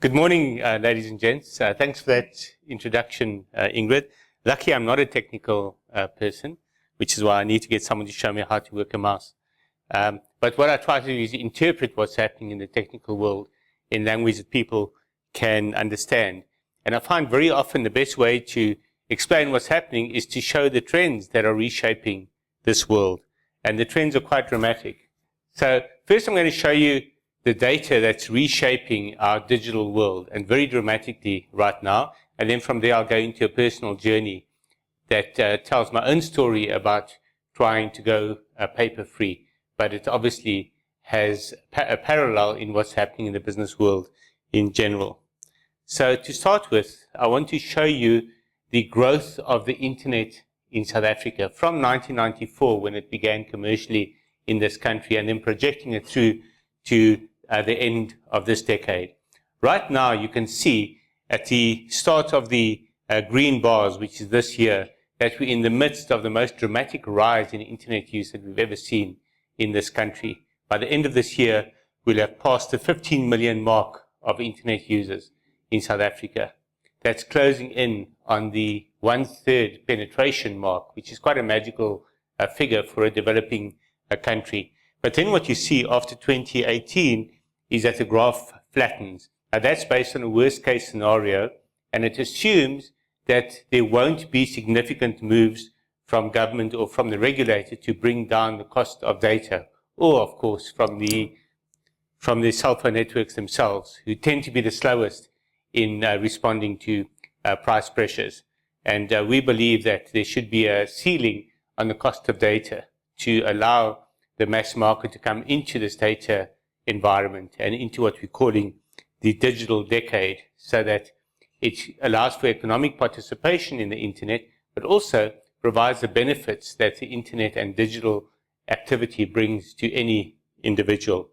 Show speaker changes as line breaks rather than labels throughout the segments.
Good morning, ladies and gents. Thanks for that introduction, Ingrid. Lucky I'm not a technical person, which is why I need to get someone to show me how to work a mouse. But what I try to do is interpret what's happening in the technical world in language that people can understand. And I find very often the best way to explain what's happening is to show the trends that are reshaping this world. And the trends are quite dramatic. So first I'm going to show you the data that's reshaping our digital world, and very dramatically right now. And then from there I'll go into a personal journey that tells my own story about trying to go paper-free. But it obviously has a parallel in what's happening in the business world in general. So to start with, I want to show you the growth of the internet in South Africa from 1994, when it began commercially in this country, and then projecting it through to the end of this decade. Right now, you can see at the start of the green bars, which is this year, that we're in the midst of the most dramatic rise in internet use that we've ever seen in this country. By the end of this year, we'll have passed the 15 million mark of internet users in South Africa. That's closing in on the 1/3 penetration mark, which is quite a magical figure for a developing country. But then what you see after 2018 is that the graph flattens. Now that's based on a worst case scenario, and it assumes that there won't be significant moves from government or from the regulator to bring down the cost of data, or of course from the cell phone networks themselves, who tend to be the slowest in responding to price pressures. And we believe that there should be a ceiling on the cost of data to allow the mass market to come into this data environment and into what we're calling the digital decade, so that it allows for economic participation in the internet, but also provides the benefits that the internet and digital activity brings to any individual.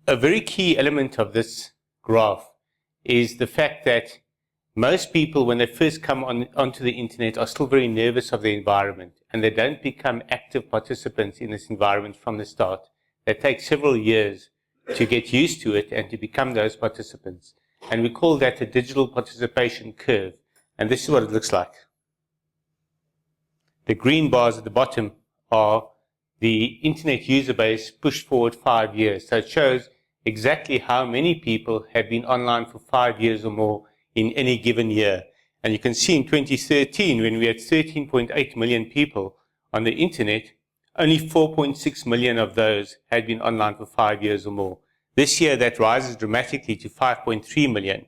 A very key element of this graph is the fact that most people, when they first come onto the internet, are still very nervous of the environment, and they don't become active participants in this environment from the start. It takes several years to get used to it and to become those participants. And we call that the digital participation curve. And this is what it looks like. The green bars at the bottom are the internet user base pushed forward 5 years. So it shows exactly how many people have been online for 5 years or more in any given year. And you can see in 2013, when we had 13.8 million people on the internet, only 4.6 million of those had been online for 5 years or more. This year, that rises dramatically to 5.3 million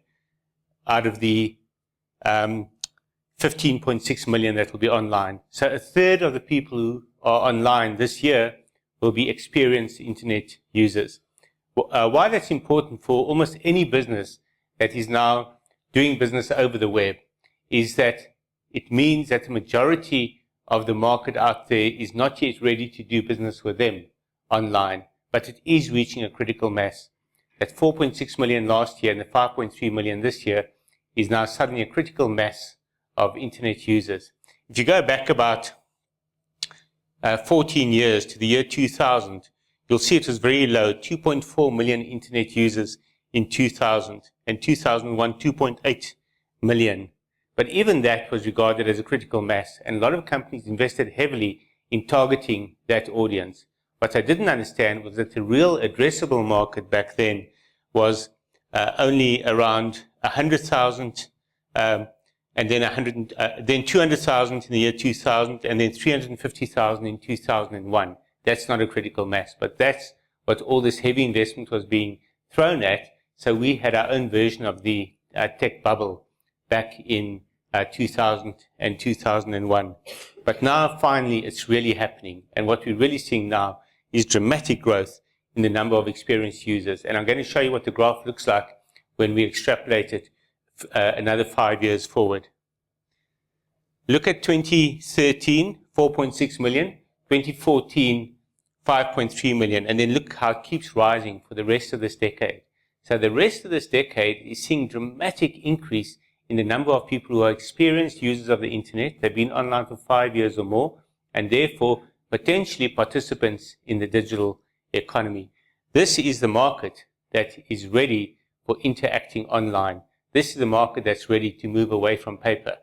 out of the 15.6 million that will be online. So a third of the people who are online this year will be experienced internet users. Why that's important for almost any business that is now doing business over the web is that it means that the majority of the market out there is not yet ready to do business with them online, but it is reaching a critical mass. That 4.6 million last year and the 5.3 million this year is now suddenly a critical mass of internet users. If you go back about 14 years to the year 2000, you'll see it was very low, 2.4 million internet users in 2000, and 2001, 2.8 million. But even that was regarded as a critical mass, and a lot of companies invested heavily in targeting that audience. What I didn't understand was that the real addressable market back then was only around 100,000, and then 200,000 in the year 2000, and then 350,000 in 2001. That's not a critical mass, but that's what all this heavy investment was being thrown at. So we had our own version of the tech bubble back in 2000 and 2001. But now, finally, it's really happening. And what we're really seeing now is dramatic growth in the number of experienced users. And I'm going to show you what the graph looks like when we extrapolate it another 5 years forward. Look at 2013, 4.6 million, 2014, 5.3 million, and then look how it keeps rising for the rest of this decade. So the rest of this decade is seeing dramatic increase in the number of people who are experienced users of the internet. They've been online for 5 years or more, and therefore potentially participants in the digital economy. This is the market that is ready for interacting online. This is the market that's ready to move away from paper,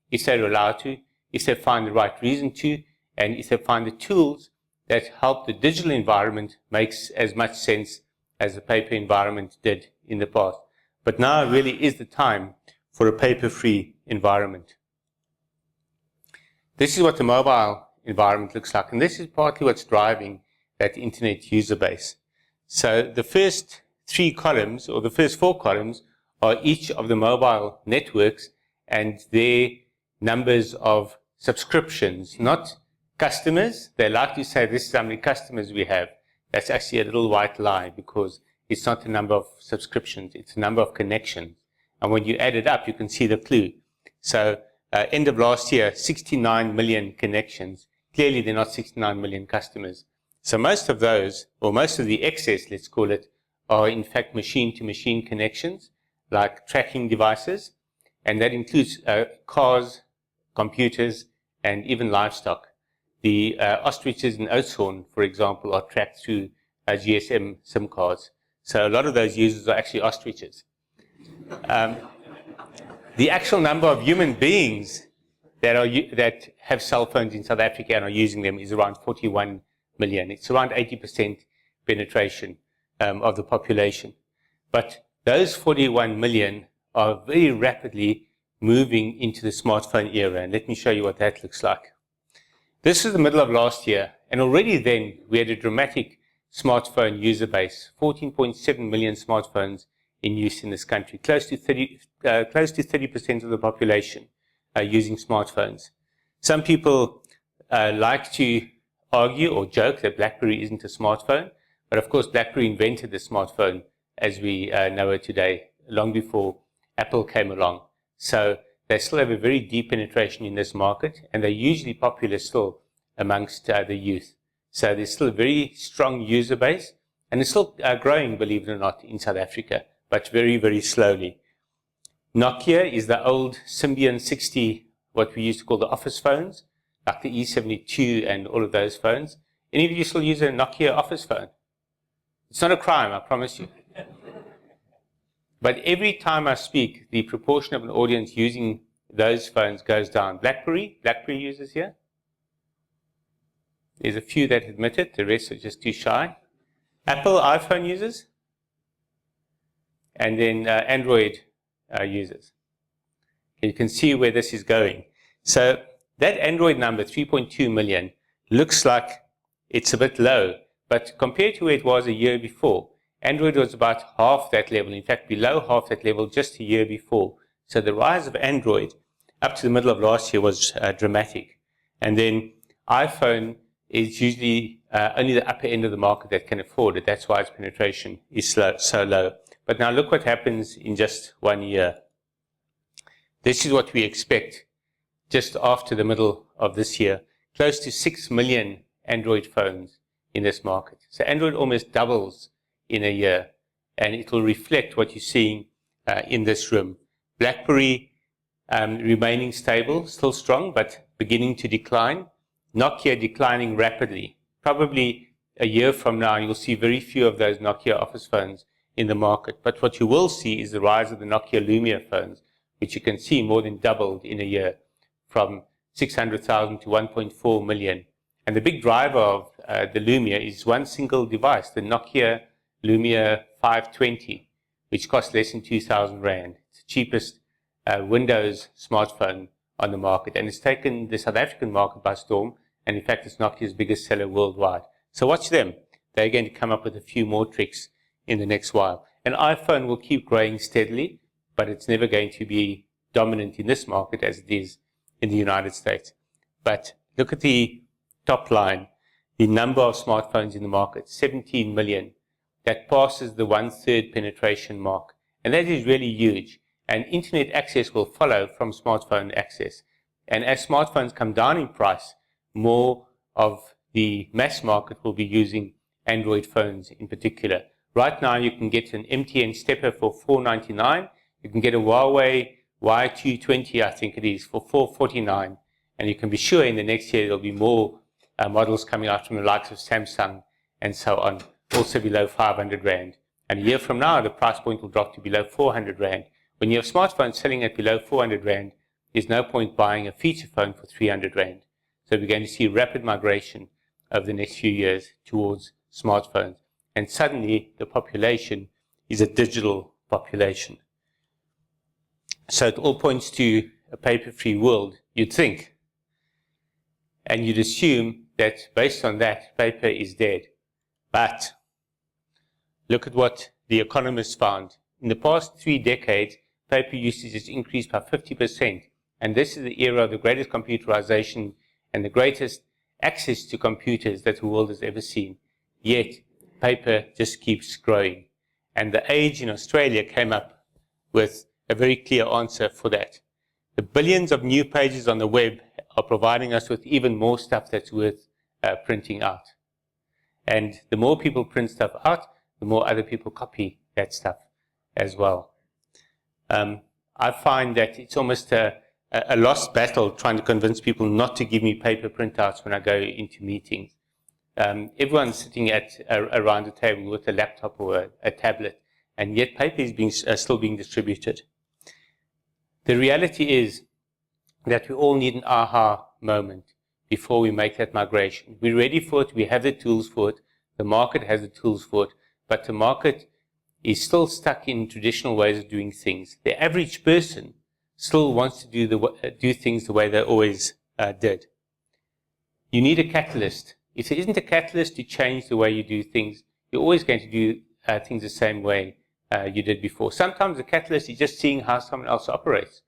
if they're allowed to, if they find the right reason to, and if they find the tools that help the digital environment makes as much sense as the paper environment did in the past. But now really is the time for a paper-free environment. This is what the mobile environment looks like, and this is partly what's driving that internet user base. So the first 3 columns, or the first 4 columns, are each of the mobile networks and their numbers of subscriptions, not customers. They like to say this is how many customers we have. That's actually a little white lie, because it's not the number of subscriptions, it's the number of connections. And when you add it up, you can see the clue. So end of last year, 69 million connections. Clearly, they're not 69 million customers. So most of those, or most of the excess, let's call it, are in fact machine-to-machine connections, like tracking devices, and that includes cars, computers, and even livestock. The ostriches in Oudtshoorn, for example, are tracked through GSM SIM cards. So a lot of those users are actually ostriches. The actual number of human beings that have cell phones in South Africa and are using them is around 41 million. It's around 80% penetration of the population. But those 41 million are very rapidly moving into the smartphone era. And let me show you what that looks like. This is the middle of last year, and already then we had a dramatic smartphone user base, 14.7 million smartphones in use in this country, close to 30% of the population using smartphones. Some people like to argue or joke that BlackBerry isn't a smartphone, but of course BlackBerry invented the smartphone as we know it today, long before Apple came along. So they still have a very deep penetration in this market, and they're usually popular still amongst the youth. So there's still a very strong user base, and it's still growing, believe it or not, in South Africa, but very, very slowly. Nokia is the old Symbian 60, what we used to call the office phones, like the E72 and all of those phones. Any of you still use a Nokia office phone? It's not a crime, I promise you. But every time I speak, the proportion of an audience using those phones goes down. BlackBerry users here? There's a few that admit it, the rest are just too shy. Apple iPhone users? And then Android users. You can see where this is going. So that Android number, 3.2 million, looks like it's a bit low, but compared to where it was a year before, Android was about half that level, in fact below half that level just a year before. So the rise of Android up to the middle of last year was dramatic. And then iPhone is usually only the upper end of the market that can afford it. That's why its penetration is so low. But now look what happens in just 1 year. This is what we expect just after the middle of this year. Close to 6 million Android phones in this market. So Android almost doubles in a year, and it will reflect what you're seeing in this room. BlackBerry remaining stable, still strong, but beginning to decline. Nokia declining rapidly. Probably a year from now, you'll see very few of those Nokia office phones in the market. But what you will see is the rise of the Nokia Lumia phones, which you can see more than doubled in a year, from 600,000 to 1.4 million. And the big driver of the Lumia is one single device, the Nokia Lumia 520, which costs less than 2,000 Rand. It's the cheapest Windows smartphone on the market, and it's taken the South African market by storm, and in fact it's Nokia's biggest seller worldwide. So watch them. They're going to come up with a few more tricks in the next while. And iPhone will keep growing steadily, but it's never going to be dominant in this market as it is in the United States. But look at the top line, the number of smartphones in the market, 17 million. That passes the 1/3 penetration mark. And that is really huge. And internet access will follow from smartphone access. And as smartphones come down in price, more of the mass market will be using Android phones in particular. Right now, you can get an MTN stepper for $499. You can get a Huawei Y220, I think it is, for $449. And you can be sure in the next year there'll be more models coming out from the likes of Samsung and so on, also below 500 Rand. And a year from now, the price point will drop to below 400 Rand. When you have smartphones selling at below 400 Rand, there's no point buying a feature phone for 300 Rand. So we're going to see rapid migration over the next few years towards smartphones. And suddenly the population is a digital population. So it all points to a paper-free world, you'd think. And you'd assume that based on that, paper is dead. But look at what the economists found. In the past 3 decades, paper usage has increased by 50%. And this is the era of the greatest computerization and the greatest access to computers that the world has ever seen. Yet, paper just keeps growing. And The Age in Australia came up with a very clear answer for that. The billions of new pages on the web are providing us with even more stuff that's worth printing out. And the more people print stuff out, the more other people copy that stuff as well. I find that it's almost a lost battle trying to convince people not to give me paper printouts when I go into meetings. Everyone's sitting around a table with a laptop or a tablet, and yet paper is still being distributed. The reality is that we all need an aha moment before we make that migration. We're ready for it, we have the tools for it, the market has the tools for it, but the market is still stuck in traditional ways of doing things. The average person still wants to do things the way they always did. You need a catalyst. If there isn't a catalyst to change the way you do things, you're always going to do things the same way you did before. Sometimes the catalyst is just seeing how someone else operates.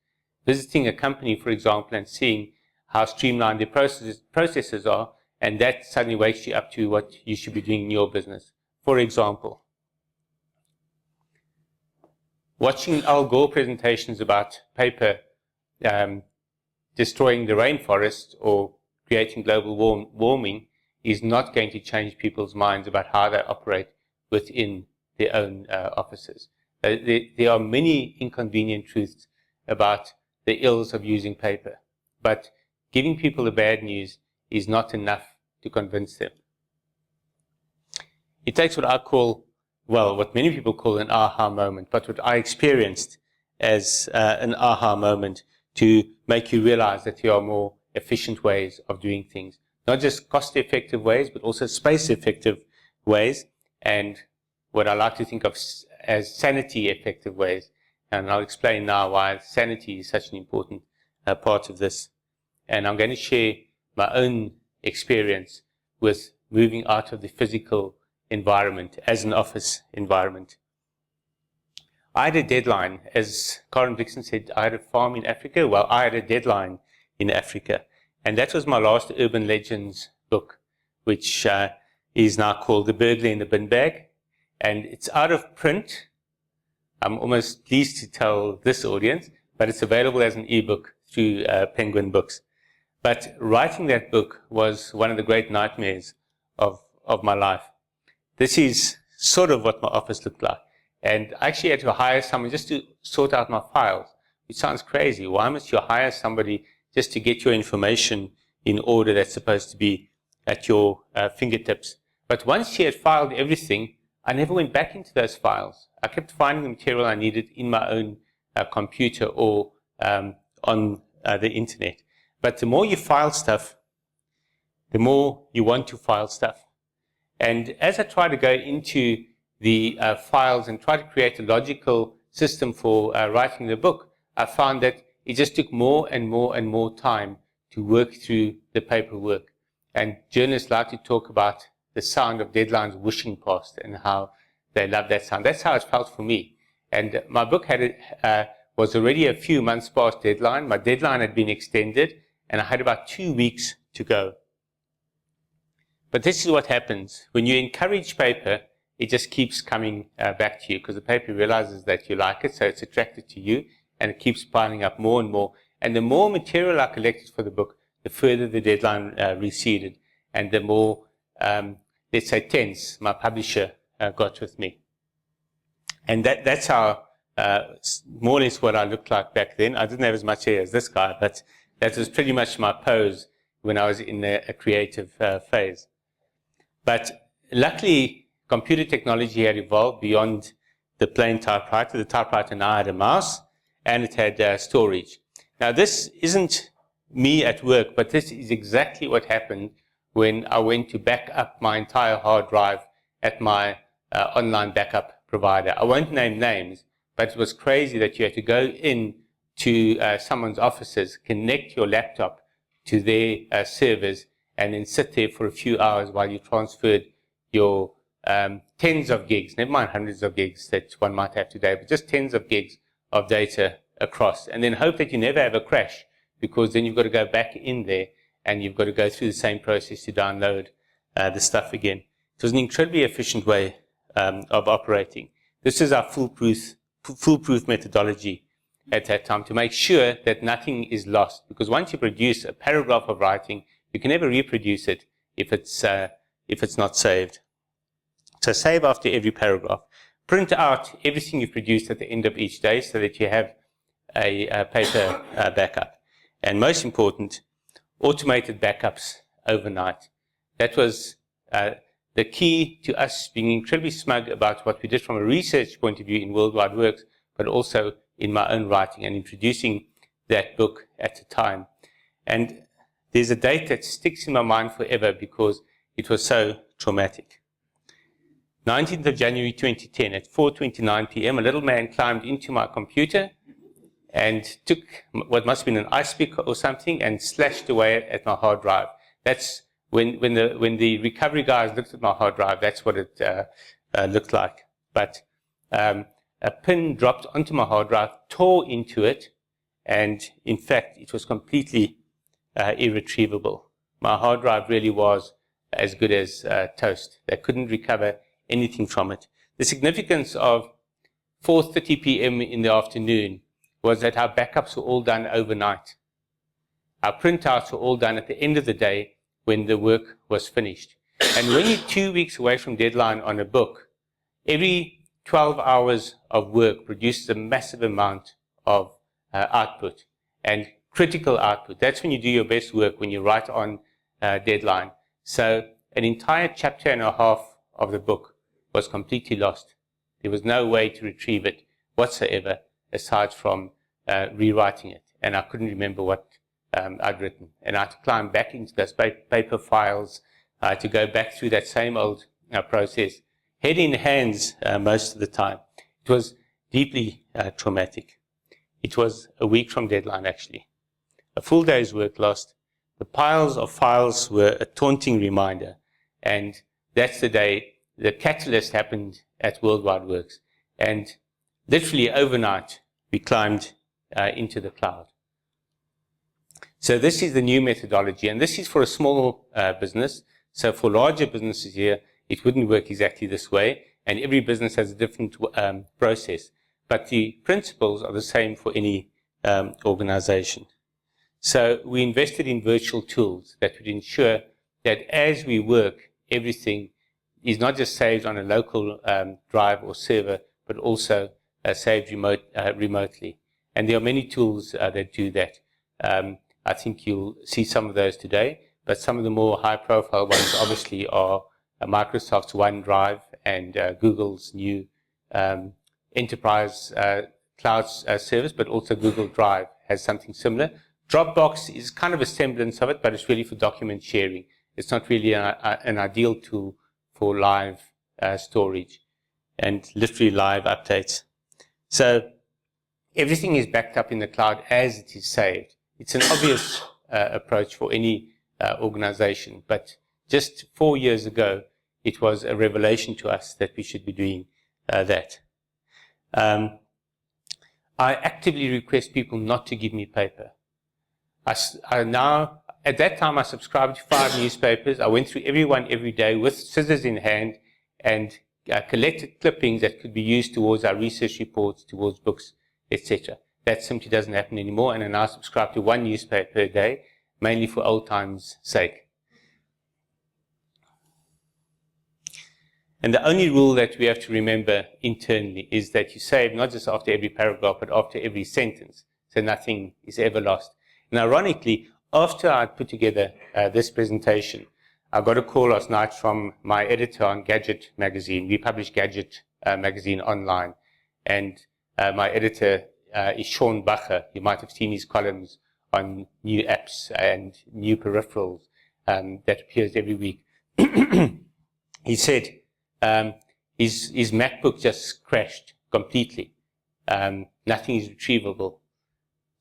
Visiting a company, for example, and seeing how streamlined their processes are, and that suddenly wakes you up to what you should be doing in your business. For example, watching Al Gore presentations about paper destroying the rainforest or creating global warming is not going to change people's minds about how they operate within their own offices. There are many inconvenient truths about the ills of using paper, but giving people the bad news is not enough to convince them. It takes what I call, well, what many people call an aha moment, but what I experienced as an aha moment to make you realize that there are more efficient ways of doing things. Not just cost-effective ways, but also space-effective ways, and what I like to think of as sanity-effective ways. And I'll explain now why sanity is such an important part of this. And I'm going to share my own experience with moving out of the physical environment as an office environment. I had a deadline. As Karen Vixen said, I had a farm in Africa. Well, I had a deadline in Africa. And that was my last Urban Legends book, which is now called The Burglar in the Bin Bag. And it's out of print. I'm almost pleased to tell this audience, but it's available as an ebook through Penguin Books. But writing that book was one of the great nightmares of my life. This is sort of what my office looked like. And I actually had to hire someone just to sort out my files, which sounds crazy. Why must you hire somebody just to get your information in order that's supposed to be at your fingertips? But once she had filed everything, I never went back into those files. I kept finding the material I needed in my own computer or on the internet. But the more you file stuff, the more you want to file stuff. And as I try to go into the files and try to create a logical system for writing the book, I found that it just took more and more and more time to work through the paperwork. And journalists like to talk about the sound of deadlines whooshing past and how they love that sound. That's how it felt for me. And my book was already a few months past deadline. My deadline had been extended, and I had about 2 weeks to go. But this is what happens. When you encourage paper, it just keeps coming back to you because the paper realizes that you like it, so it's attracted to you, and it keeps piling up more and more. And the more material I collected for the book, the further the deadline receded, and the more, let's say, tense my publisher got with me. And that's how, more or less what I looked like back then. I didn't have as much hair as this guy, but that was pretty much my pose when I was in a creative phase. But luckily, computer technology had evolved beyond the plain typewriter. The typewriter now had a mouse, and it had storage. Now, this isn't me at work, but this is exactly what happened when I went to back up my entire hard drive at my online backup provider. I won't name names, but it was crazy that you had to go in to someone's offices, connect your laptop to their servers, and then sit there for a few hours while you transferred your tens of gigs, never mind hundreds of gigs that one might have today, but just tens of gigs of data across, and then hope that you never have a crash, because then you've got to go back in there and you've got to go through the same process to download the stuff again. It was an incredibly efficient way of operating. This is our foolproof methodology at that time, to make sure that nothing is lost, because once you produce a paragraph of writing, you can never reproduce it if it's not saved. So save after every paragraph. Print out everything you've produced at the end of each day so that you have a paper backup. And most important, automated backups overnight. That was the key to us being incredibly smug about what we did from a research point of view in Worldwide Works, but also in my own writing and in producing that book at the time. And there's a date that sticks in my mind forever because it was so traumatic. 19th of January 2010 at 4:29 p.m., a little man climbed into my computer and took what must have been an ice pick or something and slashed away at my hard drive. That's when the recovery guys looked at my hard drive, that's what it looked like. But a pin dropped onto my hard drive, tore into it, and in fact, it was completely irretrievable. My hard drive really was as good as toast. They couldn't recover anything from it. The significance of 4:30 p.m. in the afternoon was that our backups were all done overnight. Our printouts were all done at the end of the day when the work was finished. And when you're 2 weeks away from deadline on a book, every 12 hours of work produces a massive amount of output, and critical output. That's when you do your best work, when you write on deadline. So an entire chapter and a half of the book was completely lost. There was no way to retrieve it whatsoever, aside from rewriting it. And I couldn't remember what I'd written. And I had to climb back into those paper files. I had to go back through that same old process, head in hands most of the time. It was deeply traumatic. It was a week from deadline, actually. A full day's work lost. The piles of files were a taunting reminder. And that's the day the catalyst happened at Worldwide Works. And literally overnight, we climbed into the cloud. So this is the new methodology, and this is for a small business. So for larger businesses here, it wouldn't work exactly this way, and every business has a different process. But the principles are the same for any organization. So we invested in virtual tools that would ensure that as we work, everything is not just saved on a local drive or server, but also saved remotely. And there are many tools that do that. I think you'll see some of those today, but some of the more high-profile ones obviously are Microsoft's OneDrive and Google's new enterprise cloud service, but also Google Drive has something similar. Dropbox is kind of a semblance of it, but it's really for document sharing. It's not really an ideal tool for live storage and literally live updates. So everything is backed up in the cloud as it is saved. It's an obvious approach for any organization, but just 4 years ago, it was a revelation to us that we should be doing that. I actively request people not to give me paper. At that time, I subscribed to 5 newspapers. I went through every one every day with scissors in hand and collected clippings that could be used towards our research reports, towards books, etc. That simply doesn't happen anymore, and I now subscribe to 1 newspaper a day, mainly for old times' sake. And the only rule that we have to remember internally is that you save not just after every paragraph, but after every sentence, so nothing is ever lost. And ironically, after I put together this presentation, I got a call last night from my editor on Gadget magazine. We publish Gadget magazine online. And my editor is Sean Bacher. You might have seen his columns on new apps and new peripherals that appears every week. He said his MacBook just crashed completely. Nothing is retrievable.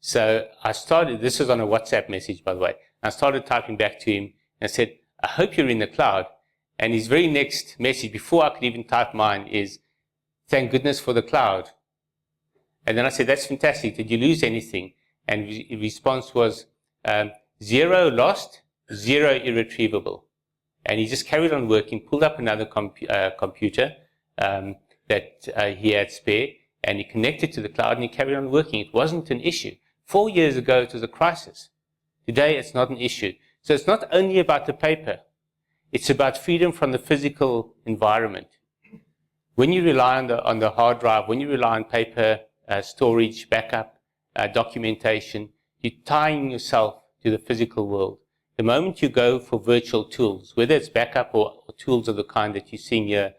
So I started, this was on a WhatsApp message, by the way. I started typing back to him and I said, I hope you're in the cloud. And his very next message, before I could even type mine, is, thank goodness for the cloud. And then I said, that's fantastic. Did you lose anything? And his response was, 0 lost, 0 irretrievable. And he just carried on working, pulled up another computer that he had spare, and he connected to the cloud and he carried on working. It wasn't an issue. 4 years ago, it was a crisis. Today, it's not an issue. So it's not only about the paper. It's about freedom from the physical environment. When you rely on the hard drive, when you rely on paper, storage, backup, documentation, you're tying yourself to the physical world. The moment you go for virtual tools, whether it's backup or tools of the kind that you're seeing here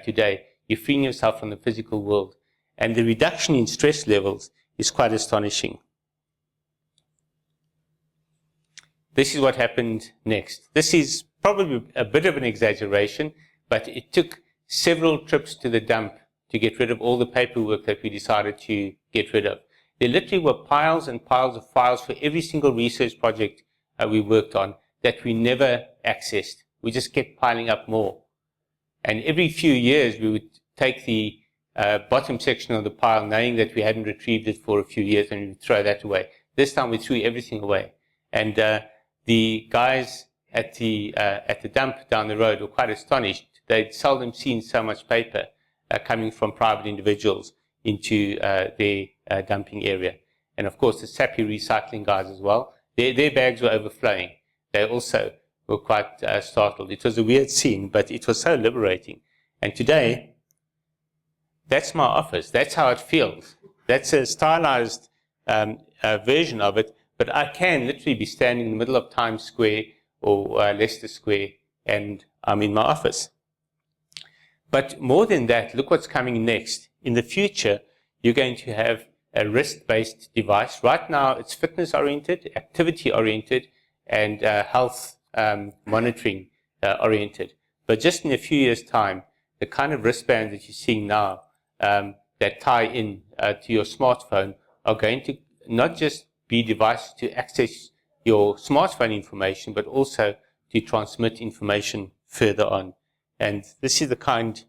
today, you're freeing yourself from the physical world. And the reduction in stress levels is quite astonishing. This is what happened next. This is probably a bit of an exaggeration, but it took several trips to the dump to get rid of all the paperwork that we decided to get rid of. There literally were piles and piles of files for every single research project we worked on that we never accessed. We just kept piling up more. And every few years we would take the bottom section of the pile, knowing that we hadn't retrieved it for a few years, and we would throw that away. This time we threw everything away. And the guys at the dump down the road were quite astonished. They'd seldom seen so much paper coming from private individuals into their dumping area. And of course, the sappy recycling guys as well, their bags were overflowing. They also were quite startled. It was a weird scene, but it was so liberating. And today, that's my office. That's how it feels. That's a stylized version of it, but I can literally be standing in the middle of Times Square or Leicester Square, and I'm in my office. But more than that, look what's coming next. In the future, you're going to have a wrist-based device. Right now, it's fitness-oriented, activity-oriented, and health monitoring oriented. But just in a few years' time, the kind of wristbands that you're seeing now that tie in to your smartphone are going to not just be devices to access your smartphone information, but also to transmit information further on. And this is the kind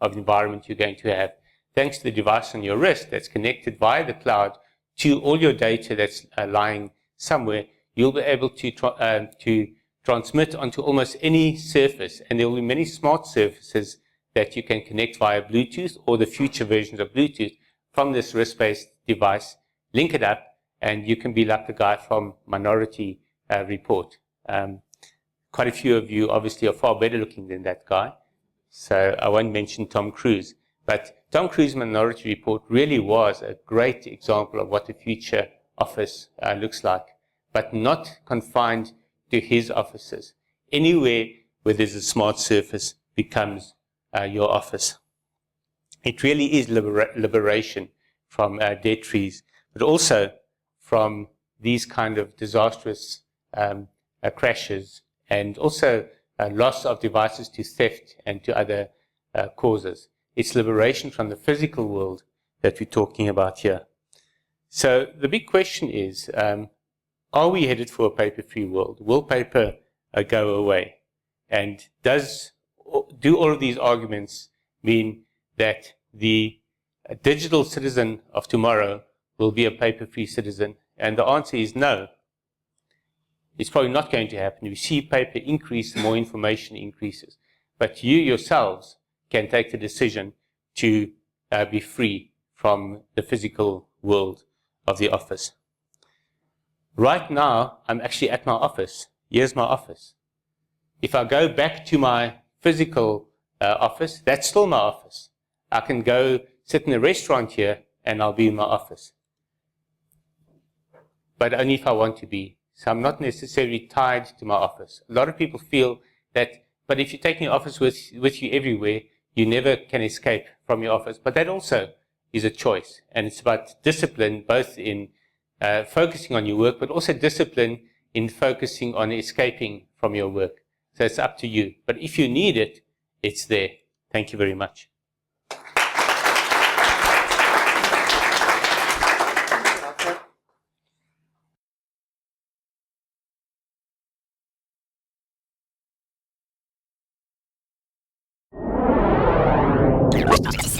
of environment you're going to have. Thanks to the device on your wrist that's connected via the cloud to all your data that's lying somewhere, you'll be able to transmit onto almost any surface. And there will be many smart surfaces that you can connect via Bluetooth or the future versions of Bluetooth from this wrist-based device, link it up, and you can be like the guy from Minority Report. Quite a few of you obviously are far better looking than that guy, so I won't mention Tom Cruise. But Tom Cruise's Minority Report really was a great example of what the future office looks like, but not confined to his offices. Anywhere where there's a smart surface becomes your office. It really is liberation from dead trees, but also from these kind of disastrous crashes, and also loss of devices to theft and to other causes. It's liberation from the physical world that we're talking about here. So the big question is, are we headed for a paper-free world? Will paper go away? And do all of these arguments mean that the digital citizen of tomorrow will be a paper-free citizen? And the answer is no. It's probably not going to happen. We see paper increase, more information increases. But you yourselves can take the decision to be free from the physical world of the office. Right now, I'm actually at my office. Here's my office. If I go back to my physical office, that's still my office. I can go sit in a restaurant here and I'll be in my office. But only if I want to be. So I'm not necessarily tied to my office. A lot of people feel But if you're taking your office with you everywhere, you never can escape from your office. But that also is a choice. And it's about discipline, both in focusing on your work, but also discipline in focusing on escaping from your work. So it's up to you. But if you need it, it's there. Thank you very much.
Thank you.